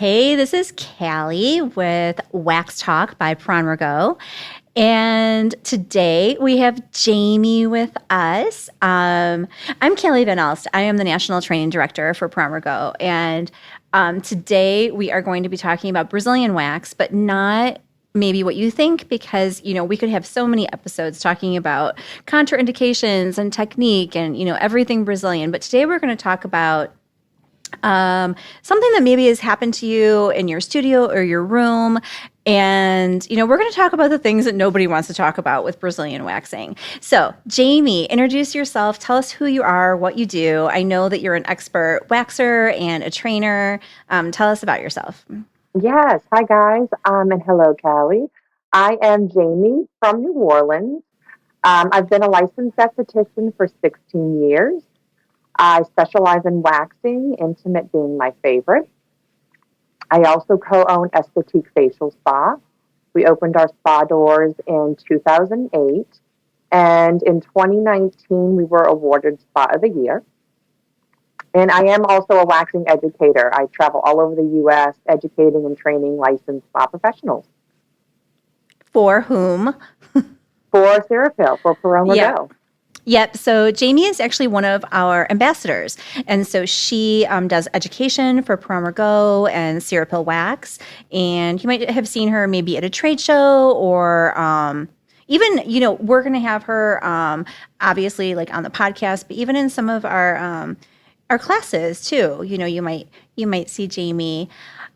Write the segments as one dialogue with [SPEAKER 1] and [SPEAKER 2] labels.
[SPEAKER 1] Hey, this is Callie with Wax Talk by Perron Rigot. And today we have Jamie with us. I'm Callie Van Elst. I am the National Training Director for Perron Rigot. And today we are going to be talking about Brazilian wax, but not maybe what you think, because, we could have so many episodes talking about contraindications and technique and, everything Brazilian. But today we're going to talk about something that maybe has happened to you in your studio or your room. And, we're going to talk about the things that nobody wants to talk about with Brazilian waxing. So, Jamie, introduce yourself. Tell us who you are, what you do. I know that you're an expert waxer and a trainer. Tell us about yourself.
[SPEAKER 2] Yes. Hi, guys. And hello, Callie. I am Jamie from New Orleans. I've been a licensed esthetician for 16 years. I specialize in waxing, intimate being my favorite. I also co-own Esthétique Facial Spa. We opened our spa doors in 2008. And in 2019, we were awarded Spa of the Year. And I am also a waxing educator. I travel all over the U.S. educating and training licensed spa professionals.
[SPEAKER 1] For whom?
[SPEAKER 2] For Serapil, for Perron Rigot.
[SPEAKER 1] Yep. So Jamie is actually one of our ambassadors. And so she does education for Perron Rigot and Serapil Wax. And you might have seen her maybe at a trade show or even, we're going to have her obviously like on the podcast, but even in some of our classes too. You might see Jamie.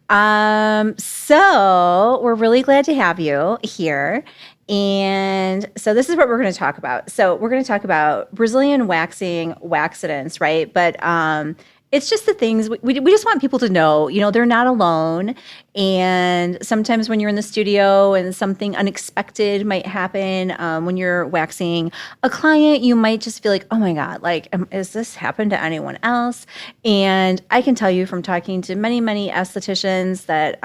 [SPEAKER 1] So we're really glad to have you here. And so this is what we're going to talk about. So we're going to talk about Brazilian waxing waxidents, right? But it's just the things we just want people to know, they're not alone. And sometimes when you're in the studio and something unexpected might happen when you're waxing a client, you might just feel like, oh my God, like, is this happened to anyone else? And I can tell you from talking to many, many estheticians that,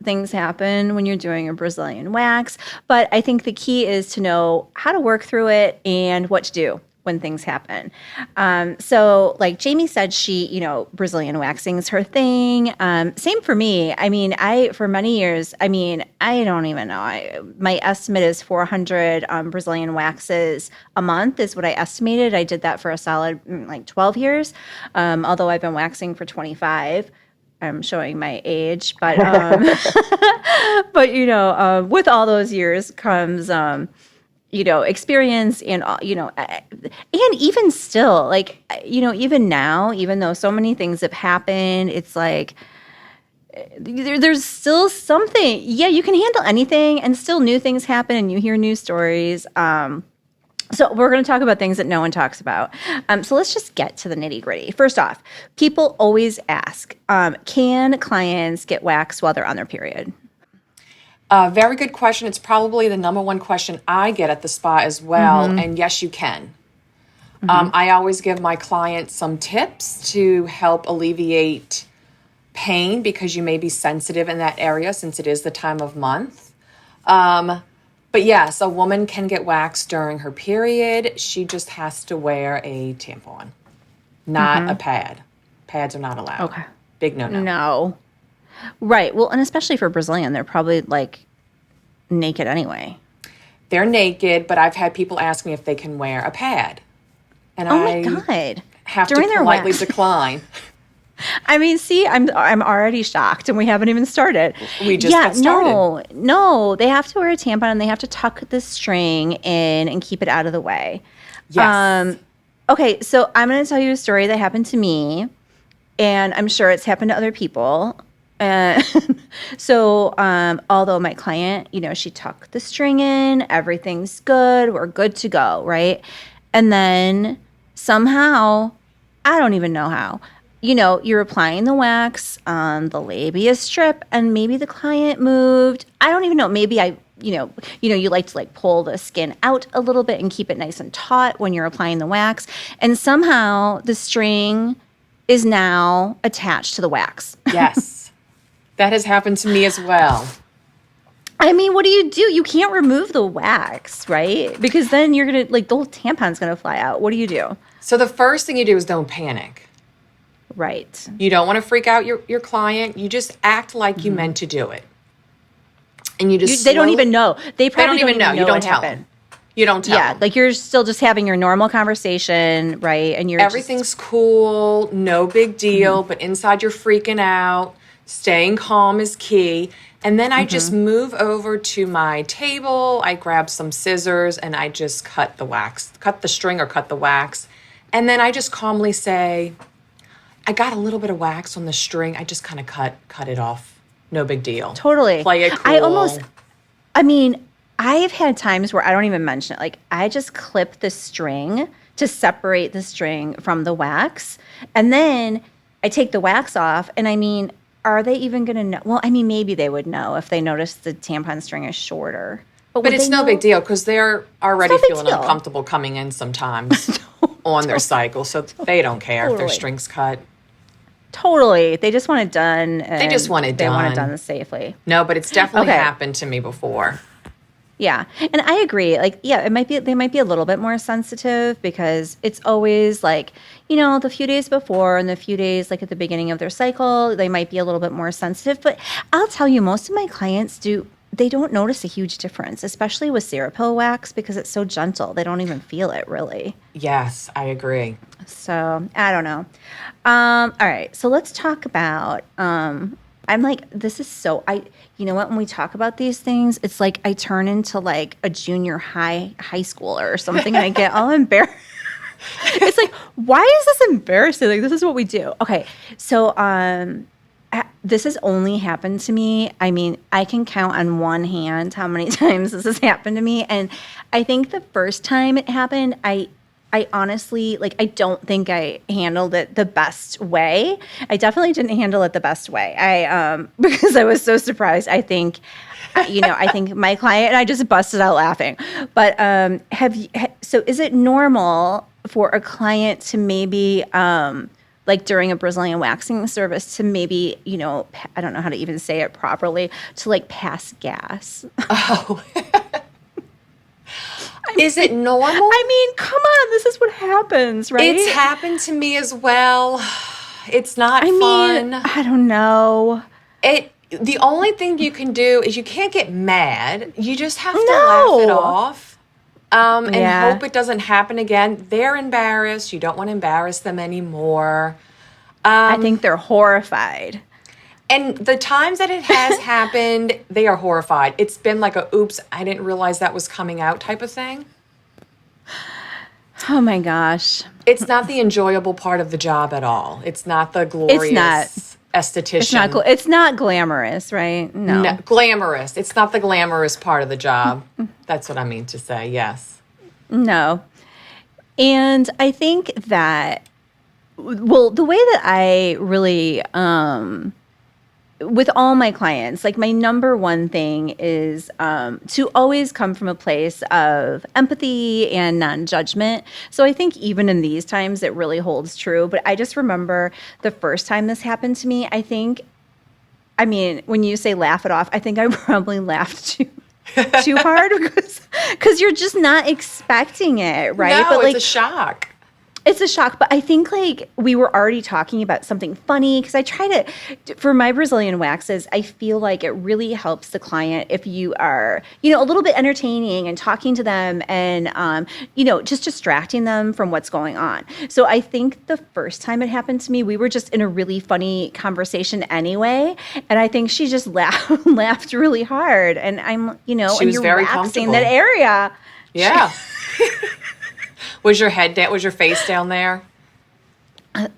[SPEAKER 1] things happen when you're doing a Brazilian wax. But I think the key is to know how to work through it and what to do when things happen. So like Jamie said, she, Brazilian waxing is her thing. Same for me. I mean, for many years, I don't even know. My estimate is 400 Brazilian waxes a month is what I estimated. I did that for a solid 12 years, although I've been waxing for 25. I'm showing my age, but with all those years comes experience and and even still, even now, even though so many things have happened, it's like there's still something. Yeah, you can handle anything, and still new things happen, and you hear new stories. So we're going to talk about things that no one talks about. So let's just get to the nitty gritty. First off, people always ask, can clients get waxed while they're on their period?
[SPEAKER 3] Very good question. It's probably the number one question I get at the spa as well. Mm-hmm. And yes, you can. Mm-hmm. I always give my clients some tips to help alleviate pain because you may be sensitive in that area since it is the time of month. But yes, a woman can get waxed during her period. She just has to wear a tampon, not a pad. Pads are not allowed.
[SPEAKER 1] Okay.
[SPEAKER 3] Big no-no.
[SPEAKER 1] No. Right. Well, and especially for Brazilian, they're probably naked anyway.
[SPEAKER 3] They're naked, but I've had people ask me if they can wear a pad. And
[SPEAKER 1] my God.
[SPEAKER 3] Have during to politely decline.
[SPEAKER 1] I mean, see, I'm already shocked, and we haven't even started.
[SPEAKER 3] We just got started.
[SPEAKER 1] No, they have to wear a tampon, and they have to tuck the string in and keep it out of the way.
[SPEAKER 3] Yes.
[SPEAKER 1] Okay, so I'm going to tell you a story that happened to me, and I'm sure it's happened to other people. So, although my client, she tucked the string in, everything's good, we're good to go, right? And then somehow, I don't even know how, you're applying the wax on the labia strip, and maybe the client moved. I don't even know. Maybe you like to pull the skin out a little bit and keep it nice and taut when you're applying the wax. And somehow the string is now attached to the wax.
[SPEAKER 3] Yes. That has happened to me as well.
[SPEAKER 1] I mean, what do? You can't remove the wax, right? Because then you're going to, the whole tampon's going to fly out. What do you do?
[SPEAKER 3] So the first thing you do is don't panic.
[SPEAKER 1] Right.
[SPEAKER 3] You don't want to freak out your client. You just act like you meant to do it. And you just
[SPEAKER 1] They don't even know. They probably don't even know
[SPEAKER 3] You don't
[SPEAKER 1] what
[SPEAKER 3] tell
[SPEAKER 1] happened.
[SPEAKER 3] them. You don't tell
[SPEAKER 1] Yeah,
[SPEAKER 3] them.
[SPEAKER 1] like you're still just having your normal conversation, right? And you're
[SPEAKER 3] Everything's cool, no big deal, but inside you're freaking out. Staying calm is key. And then I just move over to my table. I grab some scissors and I just cut the string or cut the wax. And then I just calmly say, I got a little bit of wax on the string. I just kind of cut it off. No big deal.
[SPEAKER 1] totally.
[SPEAKER 3] Play it cool.
[SPEAKER 1] I mean, I've had times where I don't even mention it. Like I just clip the string to separate the string from the wax. And then I take the wax off. And I mean, are they even going to know? Well, I mean, maybe they would know if they noticed the tampon string is shorter.
[SPEAKER 3] But it's no big deal because they're already feeling
[SPEAKER 1] deal.
[SPEAKER 3] uncomfortable coming in sometimes on their cycle. So they don't care if their string's cut.
[SPEAKER 1] Totally. They just want it done.
[SPEAKER 3] They just want it done.
[SPEAKER 1] They want it done safely.
[SPEAKER 3] No, but it's definitely happened to me before.
[SPEAKER 1] Yeah. And I agree. Like, yeah, they might be a little bit more sensitive because it's always like, the few days before and the few days like at the beginning of their cycle, they might be a little bit more sensitive. But I'll tell you, most of my clients they don't notice a huge difference, especially with Cerapill wax because it's so gentle. They don't even feel it really.
[SPEAKER 3] Yes, I agree.
[SPEAKER 1] So I don't know. All right. So let's talk about, I'm like, this is so, you know what, when we talk about these things, it's like I turn into like a junior high schooler or something and I get all embarrassed. It's like, why is this embarrassing? Like, this is what we do. Okay. So, this has only happened to me. I mean, I can count on one hand how many times this has happened to me. And I think the first time it happened, I honestly, like, I don't think I handled it the best way. I definitely didn't handle it the best way. Because I was so surprised. I think, I think my client and I just busted out laughing. But so is it normal for a client to maybe, like during a Brazilian waxing service to maybe, I don't know how to even say it properly, to like pass gas?
[SPEAKER 3] Oh. Is it normal?
[SPEAKER 1] I mean, come on, this is what happens, right?
[SPEAKER 3] It's happened to me as well. It's not fun.
[SPEAKER 1] I don't know.
[SPEAKER 3] The only thing you can do is you can't get mad. You just have to laugh it off. And hope it doesn't happen again. They're embarrassed. You don't want to embarrass them anymore.
[SPEAKER 1] I think they're horrified.
[SPEAKER 3] And the times that it has happened, they are horrified. It's been like a, oops, I didn't realize that was coming out type of thing.
[SPEAKER 1] Oh my gosh.
[SPEAKER 3] It's not the enjoyable part of the job at all. It's not the glorious esthetician.
[SPEAKER 1] It's not glamorous, right? No.
[SPEAKER 3] Glamorous. It's not the glamorous part of the job. That's what I mean to say, yes.
[SPEAKER 1] No. And I think that, well, the way that I really, with all my clients, like my number one thing is to always come from a place of empathy and non-judgment. So I think even in these times, it really holds true. But I just remember the first time this happened to me, I mean, when you say laugh it off, I think I probably laughed too hard because you're just not expecting it, right?
[SPEAKER 3] No,
[SPEAKER 1] but
[SPEAKER 3] it's a shock.
[SPEAKER 1] It's a shock, but I think like we were already talking about something funny because I try to, for my Brazilian waxes, I feel like it really helps the client if you are, a little bit entertaining and talking to them and, just distracting them from what's going on. So I think the first time it happened to me, we were just in a really funny conversation anyway. And I think she just laughed really hard. And I'm,
[SPEAKER 3] she
[SPEAKER 1] and
[SPEAKER 3] was
[SPEAKER 1] you're
[SPEAKER 3] very
[SPEAKER 1] waxing that area.
[SPEAKER 3] Yeah. Was your head down? Was your face down there?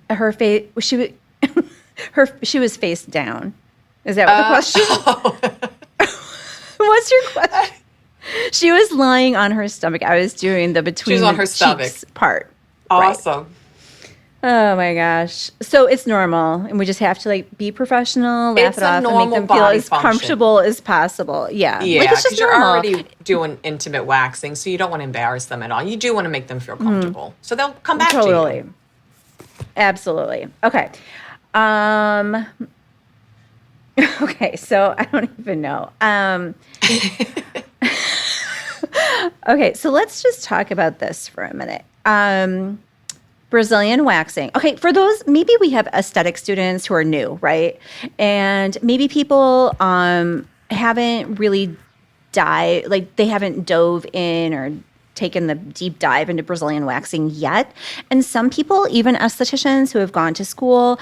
[SPEAKER 1] Her face. She was face down. Is that what the question? What's your question? She was lying on her stomach. I was doing the between.
[SPEAKER 3] She was on her stomach
[SPEAKER 1] part.
[SPEAKER 3] Awesome.
[SPEAKER 1] Right. Oh my gosh. So it's normal, and we just have to like be professional, laugh it off, and make them feel as comfortable as possible. Yeah.
[SPEAKER 3] Yeah,
[SPEAKER 1] like, it's just
[SPEAKER 3] because you're
[SPEAKER 1] normal.
[SPEAKER 3] already doing intimate waxing, so you don't want to embarrass them at all. You do want to make them feel comfortable, so they'll come back to you.
[SPEAKER 1] Absolutely. Okay. Okay. So I don't even know. Okay. So let's just talk about this for a minute. Brazilian waxing. Okay, for those, maybe we have aesthetic students who are new, right? And maybe people haven't really they haven't dove in or taken the deep dive into Brazilian waxing yet. And some people, even estheticians who have gone to school,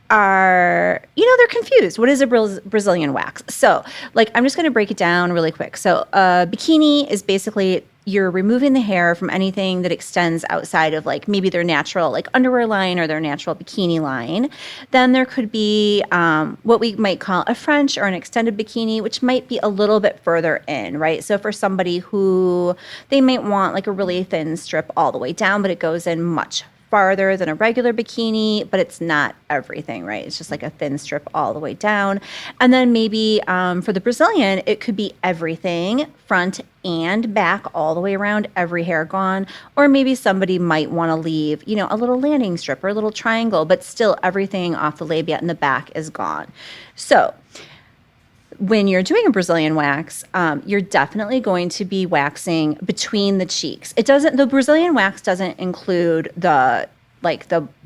[SPEAKER 1] are, they're confused. What is a Brazilian wax? So, I'm just going to break it down really quick. So, bikini is basically you're removing the hair from anything that extends outside of maybe their natural underwear line or their natural bikini line. Then there could be what we might call a French or an extended bikini, which might be a little bit further in, right? So for somebody who they might want a really thin strip all the way down, but it goes in much farther than a regular bikini, but it's not everything, right? It's just a thin strip all the way down. And then maybe for the Brazilian, it could be everything, front and back, all the way around, every hair gone. Or maybe somebody might want to leave, a little landing strip or a little triangle, but still everything off the labia in the back is gone. So when you're doing a Brazilian wax, you're definitely going to be waxing between the cheeks. The Brazilian wax doesn't include the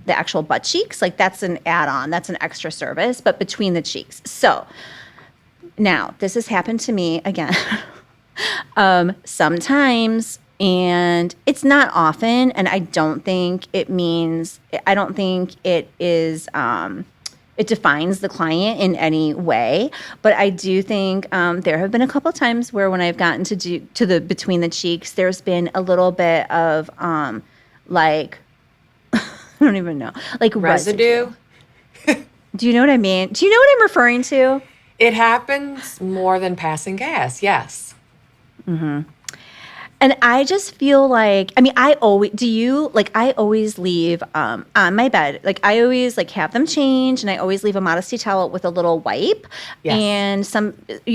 [SPEAKER 1] actual butt cheeks. That's an add-on, that's an extra service, but between the cheeks. So now this has happened to me again, sometimes, and it's not often. And I don't think it is, it defines the client in any way, but I do think there have been a couple of times where when I've gotten to the between the cheeks, there's been a little bit of I don't even know,
[SPEAKER 3] residue.
[SPEAKER 1] Do you know what I mean? Do you know what I'm referring to?
[SPEAKER 3] It happens more than passing gas. Yes.
[SPEAKER 1] Mm-hmm. And I just feel I always leave on my bed. I always have them change, and I always leave a modesty towel with a little wipe.
[SPEAKER 3] Yes.
[SPEAKER 1] And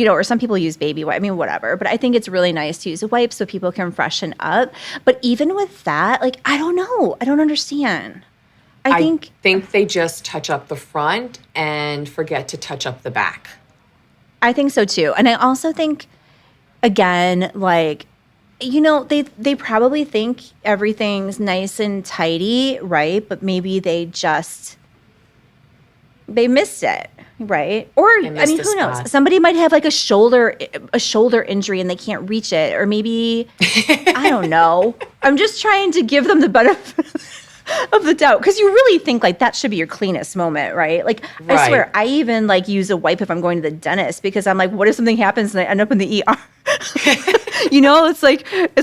[SPEAKER 1] or some people use baby wipe. I mean, whatever. But I think it's really nice to use a wipe so people can freshen up. But even with that, I don't know. I don't understand. I think
[SPEAKER 3] they just touch up the front and forget to touch up the back.
[SPEAKER 1] I think so too. And I also think, again, they probably think everything's nice and tidy, right? But maybe they missed it, right? Or who knows? Somebody might have a shoulder injury and they can't reach it, or maybe I don't know. I'm just trying to give them the benefit of the doubt, because you really think that should be your cleanest moment, right?
[SPEAKER 3] Right.
[SPEAKER 1] I swear, I even use a wipe if I'm going to the dentist, because I'm what if something happens and I end up in the ER? It's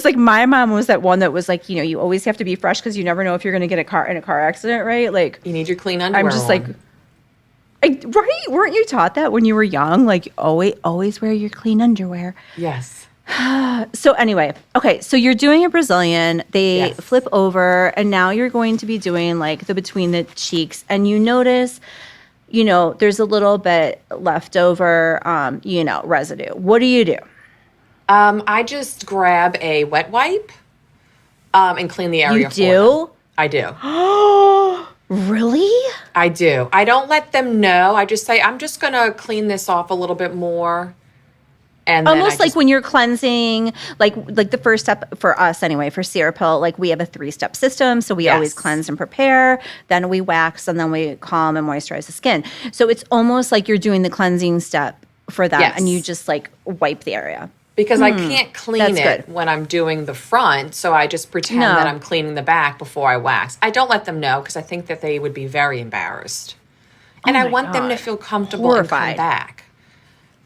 [SPEAKER 1] like my mom was that one that was you always have to be fresh because you never know if you're going to get in a car accident, right?
[SPEAKER 3] You need your clean underwear.
[SPEAKER 1] I'm just right? Weren't you taught that when you were young? Always wear your clean underwear.
[SPEAKER 3] Yes.
[SPEAKER 1] So anyway, okay, so you're doing a Brazilian, they
[SPEAKER 3] Yes.
[SPEAKER 1] flip over, and now you're going to be doing the between the cheeks, and you notice, there's a little bit left over, residue. What do you do?
[SPEAKER 3] I just grab a wet wipe and clean the area.
[SPEAKER 1] You do?
[SPEAKER 3] I do.
[SPEAKER 1] Oh, really?
[SPEAKER 3] I do. I don't let them know. I just say, I'm just going to clean this off a little bit more. And
[SPEAKER 1] almost when you're cleansing, the first step for us anyway, for Cerapill, we have a 3-step system. So we always cleanse and prepare, then we wax, and then we calm and moisturize the skin. So it's almost like you're doing the cleansing step for that, and you just wipe the area.
[SPEAKER 3] Because I can't clean it when I'm doing the front, so I just pretend that I'm cleaning the back before I wax. I don't let them know because I think that they would be very embarrassed. And I want them to feel comfortable and come back.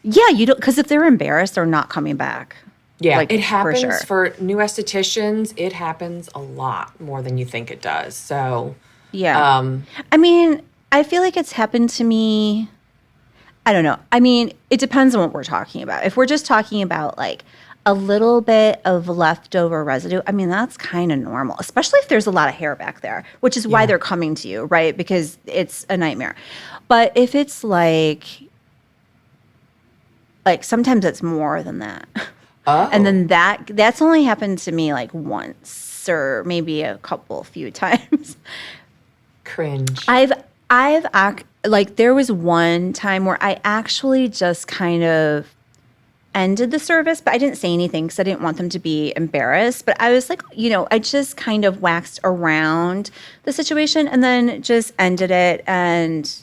[SPEAKER 1] Yeah, you don't, because if they're embarrassed, they're not coming back.
[SPEAKER 3] Yeah, it happens for new estheticians. It happens a lot more than you think it does. So,
[SPEAKER 1] yeah. I mean, I feel like it's happened to me. I don't know. I mean, it depends on what we're talking about. If we're just talking about a little bit of leftover residue, I mean, that's kind of normal, especially if there's a lot of hair back there, which is why they're coming to you, right? Because it's a nightmare. But if it's sometimes it's more than that.
[SPEAKER 3] Oh.
[SPEAKER 1] And then that's only happened to me once or maybe a few times.
[SPEAKER 3] Cringe.
[SPEAKER 1] I've there was one time where I actually just kind of ended the service, but I didn't say anything because I didn't want them to be embarrassed. But I was like, I just kind of waxed around the situation and then just ended it. And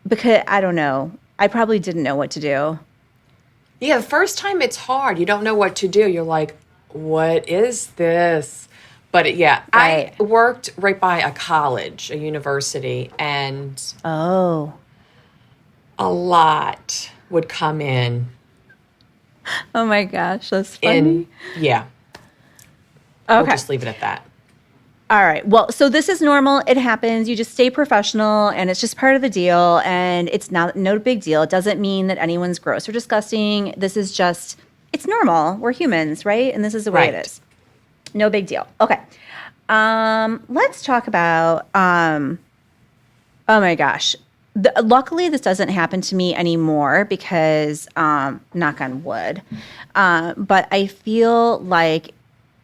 [SPEAKER 1] because I don't know, I probably didn't know what to do.
[SPEAKER 3] Yeah, the first time it's hard. You don't know what to do. You're like, what is this? But yeah,
[SPEAKER 1] Right.
[SPEAKER 3] I worked right by a college, a university, and
[SPEAKER 1] Oh.
[SPEAKER 3] a lot would come in.
[SPEAKER 1] Oh my gosh, that's funny.
[SPEAKER 3] Yeah.
[SPEAKER 1] Okay.
[SPEAKER 3] We'll just leave it at that.
[SPEAKER 1] All right. Well, so this is normal. It happens. You just stay professional and it's just part of the deal and it's no big deal. It doesn't mean that anyone's gross or disgusting. This is just, it's normal. We're humans, right? And this is the way
[SPEAKER 3] Right.
[SPEAKER 1] it is. No big deal. Okay. Let's talk about, oh my gosh. Luckily, this doesn't happen to me anymore because, knock on wood. But I feel like,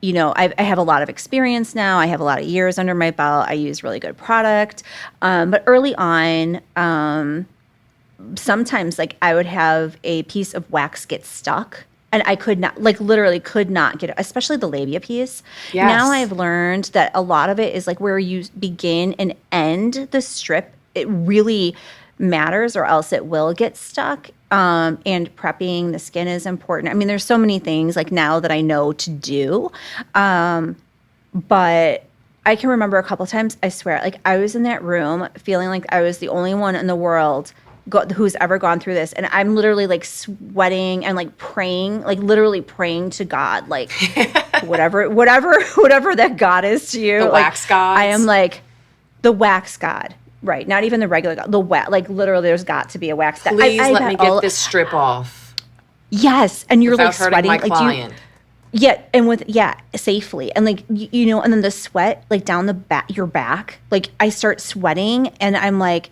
[SPEAKER 1] I have a lot of experience now. I have a lot of years under my belt. I use really good product. But early on, sometimes like I would have a piece of wax get stuck and I could not, like literally could not get it, especially the labia piece.
[SPEAKER 3] Yes.
[SPEAKER 1] Now I've learned that a lot of it is like where you begin and end the strip. It really matters or else it will get stuck. And prepping the skin is important. I mean, there's so many things like now that I know to do. But I can remember a couple times, I swear, like I was in that room feeling like I was the only one in the world who's ever gone through this. And I'm literally like sweating and like praying, like literally praying to God, like whatever that God is to you.
[SPEAKER 3] The
[SPEAKER 1] like,
[SPEAKER 3] wax gods.
[SPEAKER 1] I am like the wax god. Right, not even the regular God, like literally there's got to be a wax god.
[SPEAKER 3] Please let me get this strip off.
[SPEAKER 1] Yes, and you're
[SPEAKER 3] without
[SPEAKER 1] like
[SPEAKER 3] hurting
[SPEAKER 1] sweating.
[SPEAKER 3] my
[SPEAKER 1] Like
[SPEAKER 3] client.
[SPEAKER 1] safely. And like, and then the sweat like down the back, your back, like I start sweating and I'm like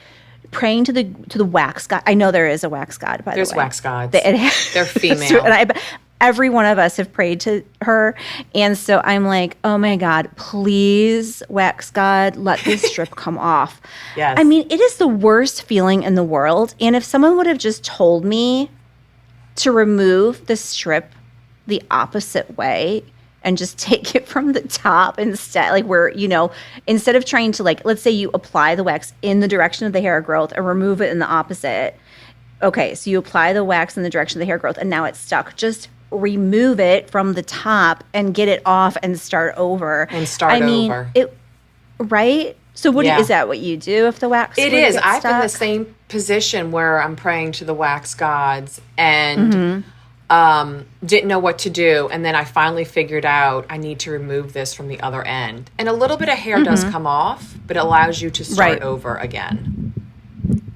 [SPEAKER 1] praying to the wax god. I know there is a wax god, by
[SPEAKER 3] There's
[SPEAKER 1] the way.
[SPEAKER 3] wax gods.
[SPEAKER 1] They're
[SPEAKER 3] They're female.
[SPEAKER 1] And every one of us have prayed to her. And so I'm like, oh my God, please, wax god, let this strip come off.
[SPEAKER 3] Yes.
[SPEAKER 1] I mean, it is the worst feeling in the world. And if someone would have just told me to remove the strip the opposite way and just take it from the top instead, like where, instead of trying to like, let's say you apply the wax in the direction of the hair growth and remove it in the opposite. Okay, so you apply the wax in the direction of the hair growth and now it's stuck. Just remove it from the top and get it off and start over.
[SPEAKER 3] Over.
[SPEAKER 1] Right? So
[SPEAKER 3] Yeah.
[SPEAKER 1] is that what you do if the wax
[SPEAKER 3] It
[SPEAKER 1] would
[SPEAKER 3] is.
[SPEAKER 1] get
[SPEAKER 3] I've been in the
[SPEAKER 1] stuck?
[SPEAKER 3] same position where I'm praying to the wax gods and didn't know what to do. And then I finally figured out I need to remove this from the other end. And a little bit of hair does come off, but it allows you to start
[SPEAKER 1] Right.
[SPEAKER 3] over again.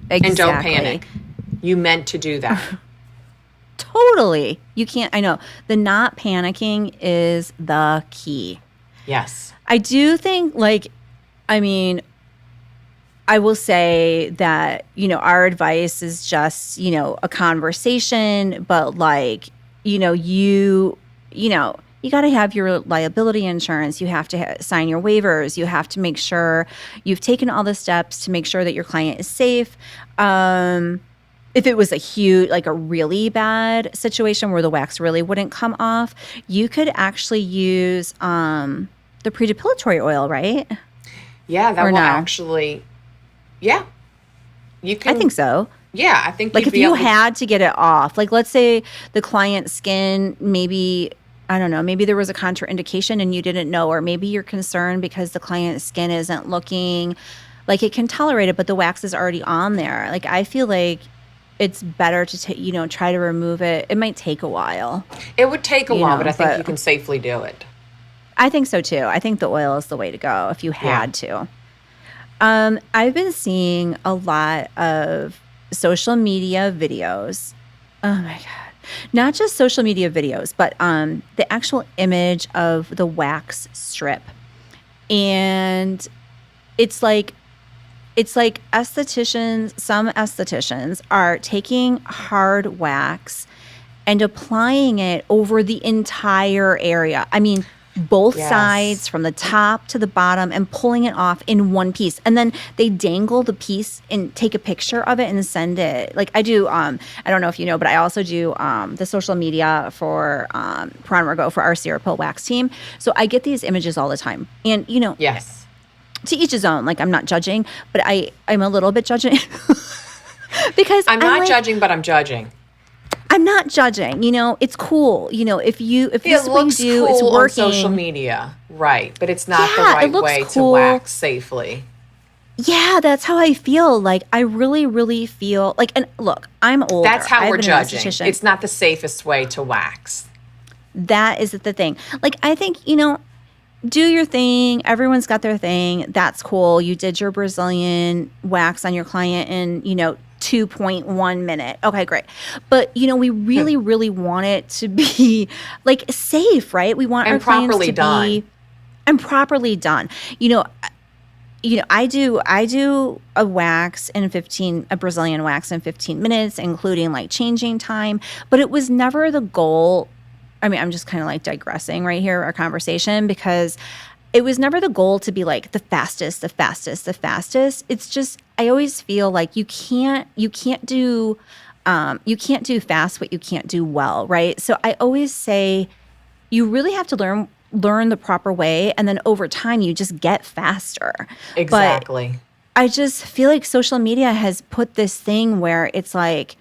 [SPEAKER 1] Exactly.
[SPEAKER 3] And don't panic. You meant to do that.
[SPEAKER 1] Totally. You can't, I know. The not panicking is the key.
[SPEAKER 3] Yes.
[SPEAKER 1] I do think, I will say that, our advice is just, a conversation, but you got to have your liability insurance. You have to sign your waivers. You have to make sure you've taken all the steps to make sure that your client is safe. If it was a really bad situation where the wax really wouldn't come off, you could actually use the predepilatory oil, right?
[SPEAKER 3] Yeah, that
[SPEAKER 1] Or
[SPEAKER 3] will
[SPEAKER 1] no?
[SPEAKER 3] actually. Yeah. You can.
[SPEAKER 1] I think so.
[SPEAKER 3] Yeah, I think
[SPEAKER 1] Like
[SPEAKER 3] you'd
[SPEAKER 1] if
[SPEAKER 3] be
[SPEAKER 1] you
[SPEAKER 3] able to-
[SPEAKER 1] had to get it off, like let's say the client's skin, maybe, I don't know, maybe there was a contraindication and you didn't know, or maybe you're concerned because the client's skin isn't looking like it can tolerate it, but the wax is already on there. Like I feel like it's better to try to remove it. It might take a while.
[SPEAKER 3] It would take a while, but I think
[SPEAKER 1] but-
[SPEAKER 3] you can safely do it.
[SPEAKER 1] I think so too. I think the oil is the way to go if you had to. I've been seeing a lot of social media videos. Oh my God. Not just social media videos, but the actual image of the wax strip. And it's like some estheticians are taking hard wax and applying it over the entire area. I mean, both sides
[SPEAKER 3] Yes.
[SPEAKER 1] from the top to the bottom and pulling it off in one piece. And then they dangle the piece and take a picture of it and send it. Like I do, I don't know if you know, but I also do the social media for Perron Rigot for our Sierra Pill Wax team. So I get these images all the time. And,
[SPEAKER 3] Yes.
[SPEAKER 1] to each his own. Like I'm not judging, but I'm a little bit judging because
[SPEAKER 3] I'm not
[SPEAKER 1] like,
[SPEAKER 3] judging, but I'm judging.
[SPEAKER 1] I'm not judging. It's cool. If
[SPEAKER 3] It
[SPEAKER 1] this is what
[SPEAKER 3] looks
[SPEAKER 1] you do,
[SPEAKER 3] cool
[SPEAKER 1] it's
[SPEAKER 3] on
[SPEAKER 1] working.
[SPEAKER 3] social media, right? But it's not the
[SPEAKER 1] Yeah, it
[SPEAKER 3] right
[SPEAKER 1] looks
[SPEAKER 3] way
[SPEAKER 1] cool.
[SPEAKER 3] to wax safely.
[SPEAKER 1] Yeah, that's how I feel. Like I really, really feel like. And look, I'm older.
[SPEAKER 3] That's how
[SPEAKER 1] I've
[SPEAKER 3] we're
[SPEAKER 1] been an
[SPEAKER 3] judging.
[SPEAKER 1] esthetician.
[SPEAKER 3] It's not the safest way to wax.
[SPEAKER 1] That is the thing. Like I think do your thing. Everyone's got their thing. That's cool. You did your Brazilian wax on your client in 2.1 minute. Okay, great. But we really, really want it to be like safe, right? We want
[SPEAKER 3] And
[SPEAKER 1] our clients
[SPEAKER 3] properly
[SPEAKER 1] to
[SPEAKER 3] done.
[SPEAKER 1] be and properly done. I do a Brazilian wax in 15 minutes, including like changing time. But it was never the goal. I mean, I'm just kind of like digressing right here, our conversation, because it was never the goal to be like the fastest. It's just, I always feel like you can't do fast what you can't do well, right? So I always say you really have to learn the proper way, and then over time you just get faster.
[SPEAKER 3] Exactly.
[SPEAKER 1] But I just feel like social media has put this thing where it's like,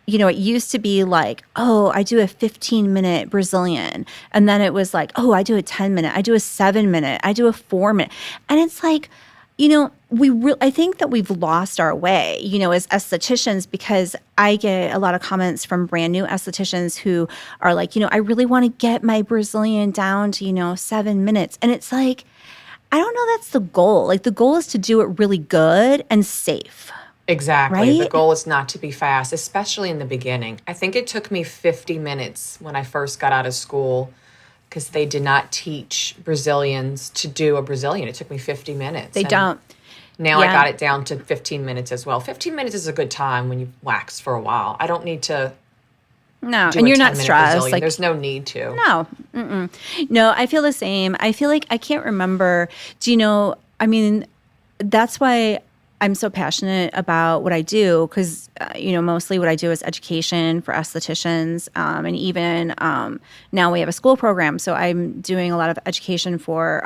[SPEAKER 1] it used to be like, oh, I do a 15-minute Brazilian. And then it was like, oh, I do a 10-minute, I do a 7-minute, I do a 4-minute. And it's like, I think that we've lost our way, as estheticians, because I get a lot of comments from brand new estheticians who are like, I really want to get my Brazilian down to, 7 minutes. And it's like, I don't know that's the goal. Like the goal is to do it really good and safe.
[SPEAKER 3] Exactly. The
[SPEAKER 1] Right?
[SPEAKER 3] goal is not to be fast, especially in the beginning. I think it took me 50 minutes when I first got out of school because they did not teach Brazilians to do a Brazilian. It took me 50 minutes.
[SPEAKER 1] They
[SPEAKER 3] And
[SPEAKER 1] don't.
[SPEAKER 3] now I
[SPEAKER 1] Yeah.
[SPEAKER 3] got it down to 15 minutes as well. 15 minutes is a good time when you wax for a while. I don't need to
[SPEAKER 1] No,
[SPEAKER 3] do
[SPEAKER 1] and
[SPEAKER 3] a
[SPEAKER 1] you're not
[SPEAKER 3] 10-minute
[SPEAKER 1] stressed.
[SPEAKER 3] Brazilian.
[SPEAKER 1] Like,
[SPEAKER 3] There's no need to.
[SPEAKER 1] no, no, I feel the same. I feel like I can't remember. I mean, that's why I'm so passionate about what I do because, mostly what I do is education for estheticians. And even now we have a school program. So I'm doing a lot of education for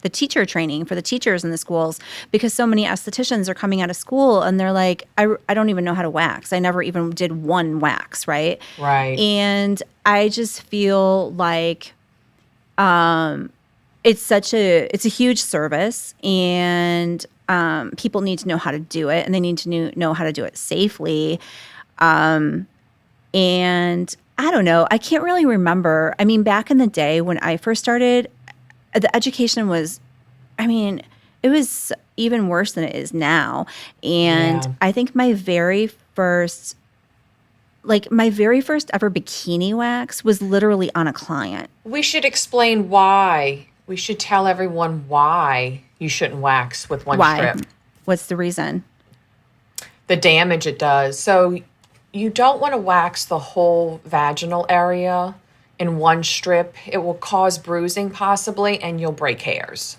[SPEAKER 1] the teacher training for the teachers in the schools because so many estheticians are coming out of school and they're like, I don't even know how to wax. I never even did one wax, right?
[SPEAKER 3] Right.
[SPEAKER 1] And I just feel like it's a huge service and people need to know how to do it and they need to know how to do it safely. And I don't know, I can't really remember. I mean, back in the day when I first started, the education was, it was even worse than it is now. And
[SPEAKER 3] Yeah.
[SPEAKER 1] I think my very first ever bikini wax was literally on a client.
[SPEAKER 3] We should explain why. We should tell everyone why you shouldn't wax with one
[SPEAKER 1] Why?
[SPEAKER 3] strip.
[SPEAKER 1] What's the reason?
[SPEAKER 3] The damage it does. So you don't want to wax the whole vaginal area in one strip. It will cause bruising possibly, and you'll break hairs.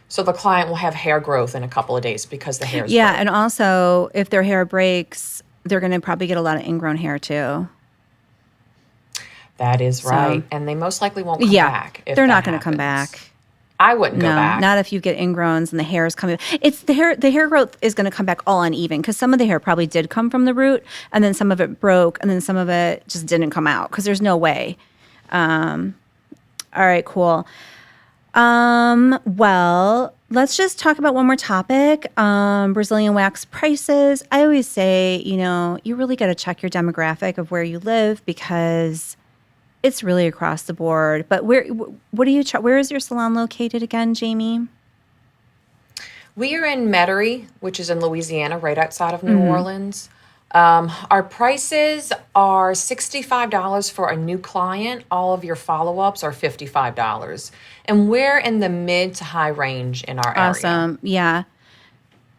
[SPEAKER 3] So the client will have hair growth in a couple of days because the hair's
[SPEAKER 1] Yeah,
[SPEAKER 3] broke.
[SPEAKER 1] and also if their hair breaks, they're going to probably get a lot of ingrown hair too.
[SPEAKER 3] That is right. And they most likely won't come
[SPEAKER 1] Yeah,
[SPEAKER 3] back. If
[SPEAKER 1] they're
[SPEAKER 3] that
[SPEAKER 1] not going to come
[SPEAKER 3] happens.
[SPEAKER 1] back.
[SPEAKER 3] I wouldn't go
[SPEAKER 1] No,
[SPEAKER 3] back.
[SPEAKER 1] not if you get ingrowns and the hair is coming. It's the hair. The hair growth is going to come back all uneven because some of the hair probably did come from the root, and then some of it broke, and then some of it just didn't come out because there's no way. All right, cool. Well, let's just talk about one more topic. Brazilian wax prices. I always say, you really got to check your demographic of where you live because it's really across the board. But where is your salon located again, Jamie?
[SPEAKER 3] We are in Metairie, which is in Louisiana, right outside of New Orleans. Our prices are $65 for a new client. All of your follow-ups are $55. And we're in the mid to high range in our area.
[SPEAKER 1] Awesome. Yeah.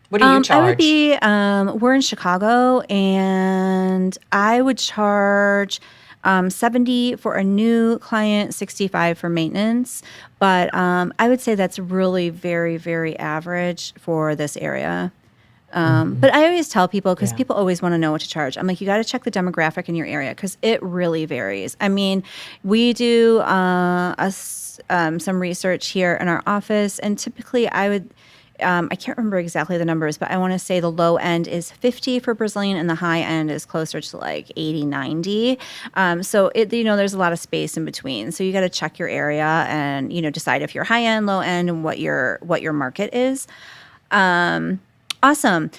[SPEAKER 3] What do you
[SPEAKER 1] I
[SPEAKER 3] charge?
[SPEAKER 1] would be, we're in Chicago and I would charge, 70 for a new client, 65 for maintenance. But I would say that's really very, very average for this area. But I always tell people, because people always want to know what to charge. I'm like, you got to check the demographic in your area because it really varies. I mean, we do some research here in our office, and typically I can't remember exactly the numbers, but I want to say the low end is 50 for Brazilian and the high end is closer to like 80, 90. So there's a lot of space in between. So you got to check your area and, decide if you're high end, low end, and what your market is. Awesome.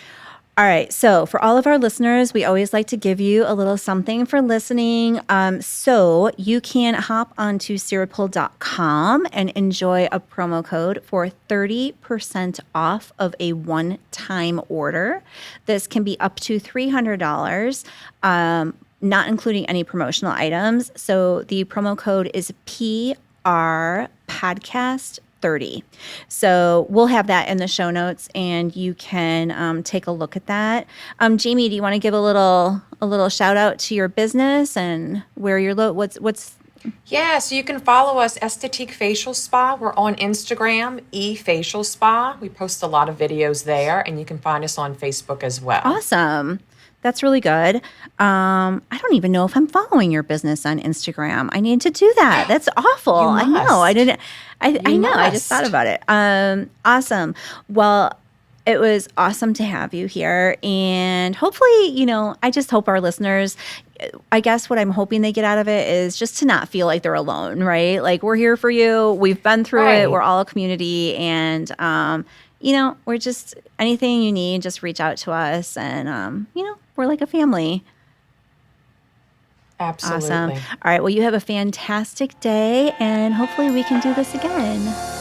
[SPEAKER 1] All right. So for all of our listeners, we always like to give you a little something for listening. So you can hop onto Cerepool.com and enjoy a promo code for 30% off of a one-time order. This can be up to $300, not including any promotional items. So the promo code is PR Podcast 30. So we'll have that in the show notes, and you can take a look at that. Jamie, do you want to give a little shout out to your business and where you're what's
[SPEAKER 3] Yeah, so you can follow us, Esthétique Facial Spa. We're on Instagram, eFacial Spa. We post a lot of videos there, and you can find us on Facebook as well.
[SPEAKER 1] Awesome. That's really good. I don't even know if I'm following your business on Instagram. I need to do that. That's awful. I know. I didn't. I know. I just thought about it. Awesome. Well, it was awesome to have you here. And hopefully, I just hope our listeners, I guess what I'm hoping they get out of it is just to not feel like they're alone, right? Like, we're here for you. We've been through it. We're all a community. And, we're just, anything you need, just reach out to us. And, we're like a family.
[SPEAKER 3] Absolutely.
[SPEAKER 1] Awesome. All right. Well, you have a fantastic day, and hopefully we can do this again.